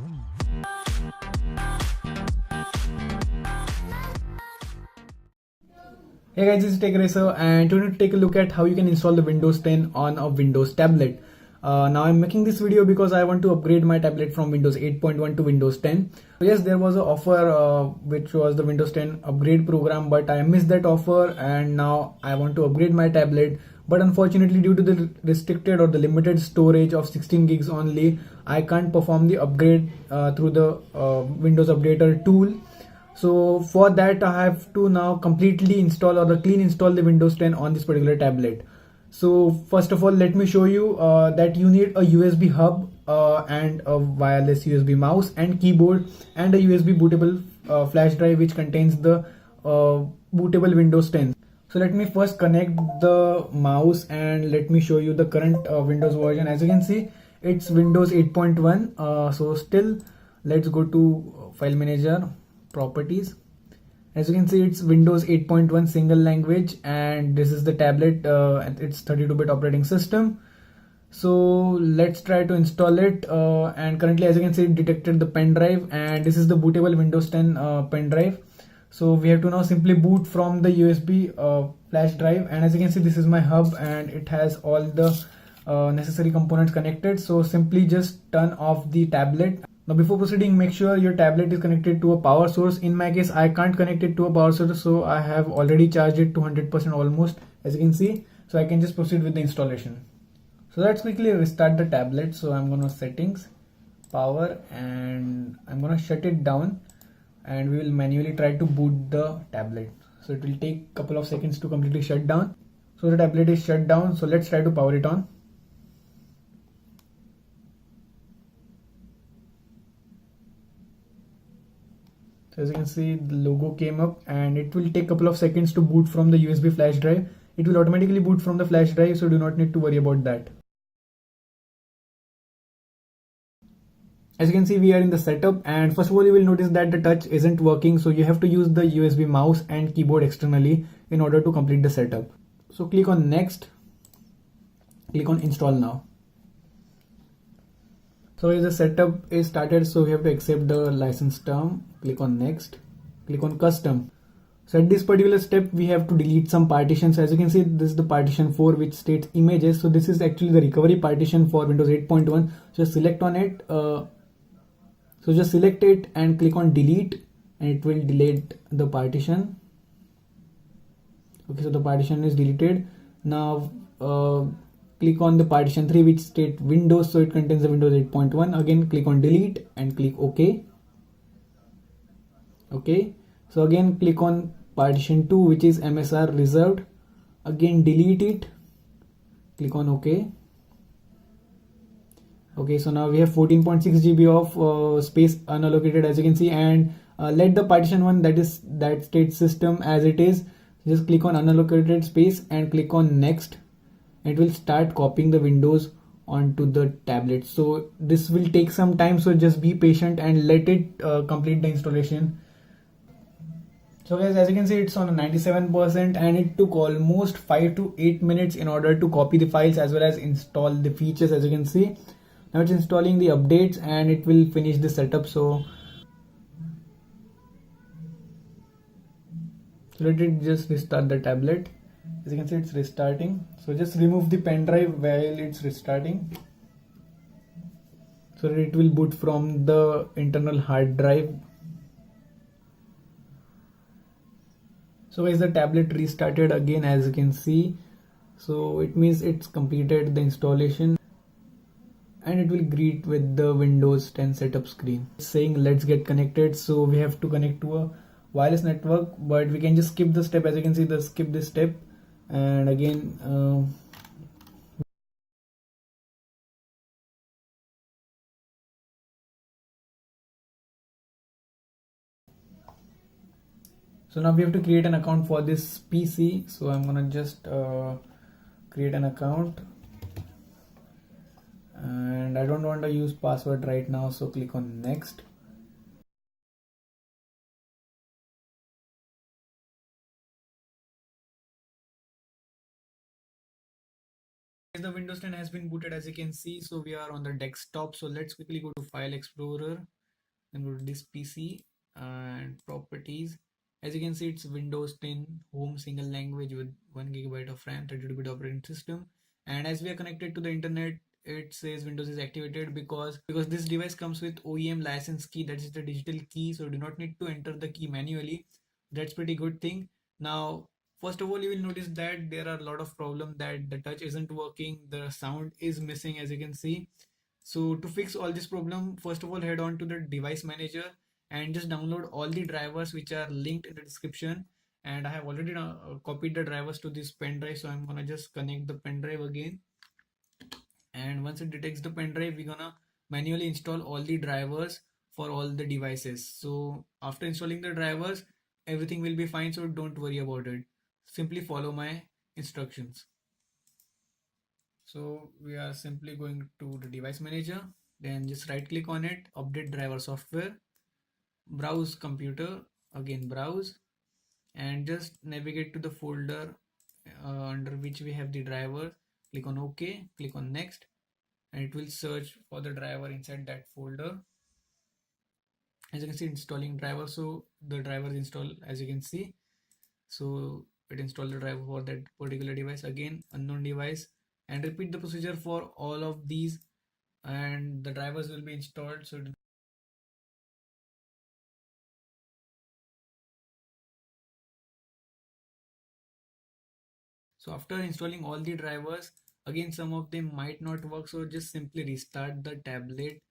Hey guys, this is Tech Racer and today to take a look at how you can install the Windows 10 on a Windows tablet. Now I'm making this video because I want to upgrade my tablet from Windows 8.1 to Windows 10. So yes, there was an offer which was the Windows 10 upgrade program, but I missed that offer and now I want to upgrade my tablet. But unfortunately, due to the restricted or the limited storage of 16 gigs only, I can't perform the upgrade through the Windows Updater tool. So for that I have to now completely install or clean install the Windows 10 on this particular tablet. So first of all, let me show you that you need a USB hub and a wireless USB mouse and keyboard and a USB bootable flash drive which contains the bootable Windows 10. So let me first connect the mouse and let me show you the current Windows version. As you can see, it's Windows 8.1. So still, let's go to File Manager, Properties. As you can see, it's Windows 8.1 single language and this is the tablet. It's 32-bit operating system. So let's try to install it and currently, as you can see, it detected the pen drive and this is the bootable Windows 10 pen drive. So we have to now simply boot from the USB flash drive, and as you can see, this is my hub and it has all the necessary components connected. So simply just turn off the tablet. Now before proceeding, make sure your tablet is connected to a power source. In my case, I can't connect it to a power source, so I have already charged it to 100% almost, as you can see. So I can just proceed with the installation. So let's quickly restart the tablet. So I'm going to settings, power, and I'm going to shut it down and we will manually try to boot the tablet. So it will take a couple of seconds to completely shut down. So the tablet is shut down. So let's try to power it on. So as you can see, the logo came up and it will take a couple of seconds to boot from the USB flash drive. It will automatically boot from the flash drive, so do not need to worry about that. As you can see, we are in the setup, and first of all you will notice that the touch isn't working, so you have to use the USB mouse and keyboard externally in order to complete the setup. So click on next, click on install now. So as the setup is started, so we have to accept the license term, click on next, click on custom. So at this particular step we have to delete some partitions. As you can see, this is the partition 4 which states images, so this is actually the recovery partition for Windows 8.1. So select on it. So just select it and click on delete and it will delete the partition. Okay, so the partition is deleted. Now click on the partition 3 which state Windows, so it contains the Windows 8.1. Again click on delete and click OK. Okay, so again click on partition 2 which is MSR reserved. Again delete it, click on OK. Okay, so now we have 14.6 GB of space unallocated, as you can see, and let the partition 1 that states system as it is. Just click on unallocated space and click on next. It will start copying the windows onto the tablet. So this will take some time, so just be patient and let it complete the installation. So guys, as you can see, it's on a 97% and it took almost 5 to 8 minutes in order to copy the files as well as install the features. As you can see, now it's installing the updates and it will finish the setup. So let it just restart the tablet. As you can see, it's restarting. So just remove the pen drive while it's restarting, so that it will boot from the internal hard drive. So guys, the tablet restarted again, as you can see. So it means it's completed the installation and it will greet with the Windows 10 setup screen. It's saying let's get connected. So we have to connect to a wireless network, but we can just skip the step. As you can see, skip this step, and again so now we have to create an account for this PC. So I'm gonna just create an account, and I don't want to use password right now, so click on next. The Windows 10 has been booted, as you can see. So we are on the desktop. So let's quickly go to File Explorer and go to this PC and Properties. As you can see, it's Windows 10 home single language with 1 GB of RAM, 32-bit operating system. And as we are connected to the internet, it says Windows is activated because this device comes with OEM license key, that is the digital key. So you do not need to enter the key manually. That's pretty good thing. Now, first of all, you will notice that there are a lot of problems, that the touch isn't working, the sound is missing, as you can see. So to fix all this problem, first of all, head on to the device manager and just download all the drivers which are linked in the description. And I have already copied the drivers to this pen drive, so I'm gonna just connect the pen drive again. And once it detects the pen drive, we're gonna manually install all the drivers for all the devices. So after installing the drivers, everything will be fine, so don't worry about it. Simply follow my instructions. So we are simply going to the device manager, then just right click on it, update driver software, browse computer, again browse, and just navigate to the folder under which we have the driver. Click on OK, click on next, and it will search for the driver inside that folder. As you can see, installing driver. So the driver is installed, as you can see. So it installed the driver for that particular device. Again, unknown device, and repeat the procedure for all of these, and the drivers will be installed. So after installing all the drivers, again some of them might not work, so just simply restart the tablet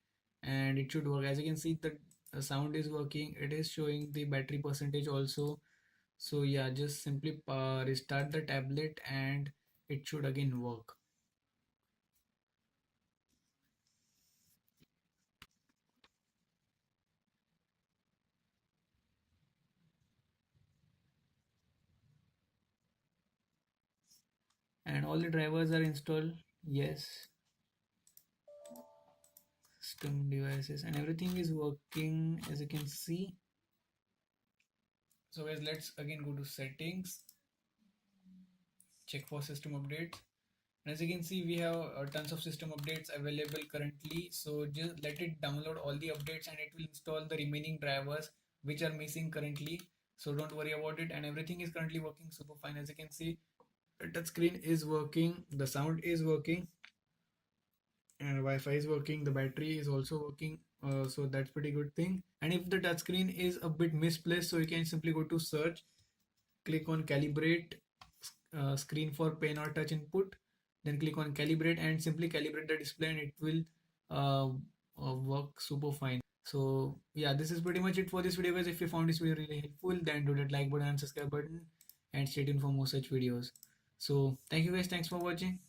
and it should work. As you can see, the sound is working, it is showing the battery percentage also. So yeah, just simply restart the tablet and it should again work. And all the drivers are installed. Yes, system devices and everything is working, as you can see. So guys, let's again go to settings, check for system updates. And as you can see, we have tons of system updates available currently. So just let it download all the updates and it will install the remaining drivers which are missing currently. So don't worry about it, and everything is currently working super fine. As you can see, the touch screen is working, the sound is working, and Wi-Fi is working, the battery is also working. So that's pretty good thing. And if the touchscreen is a bit misplaced, so you can simply go to search, click on calibrate screen for pen or touch input, then click on calibrate and simply calibrate the display, and it will work super fine. So yeah, this is pretty much it for this video guys. If you found this video really helpful, then do that like button and subscribe button, and stay tuned for more such videos. So thank you guys, thanks for watching.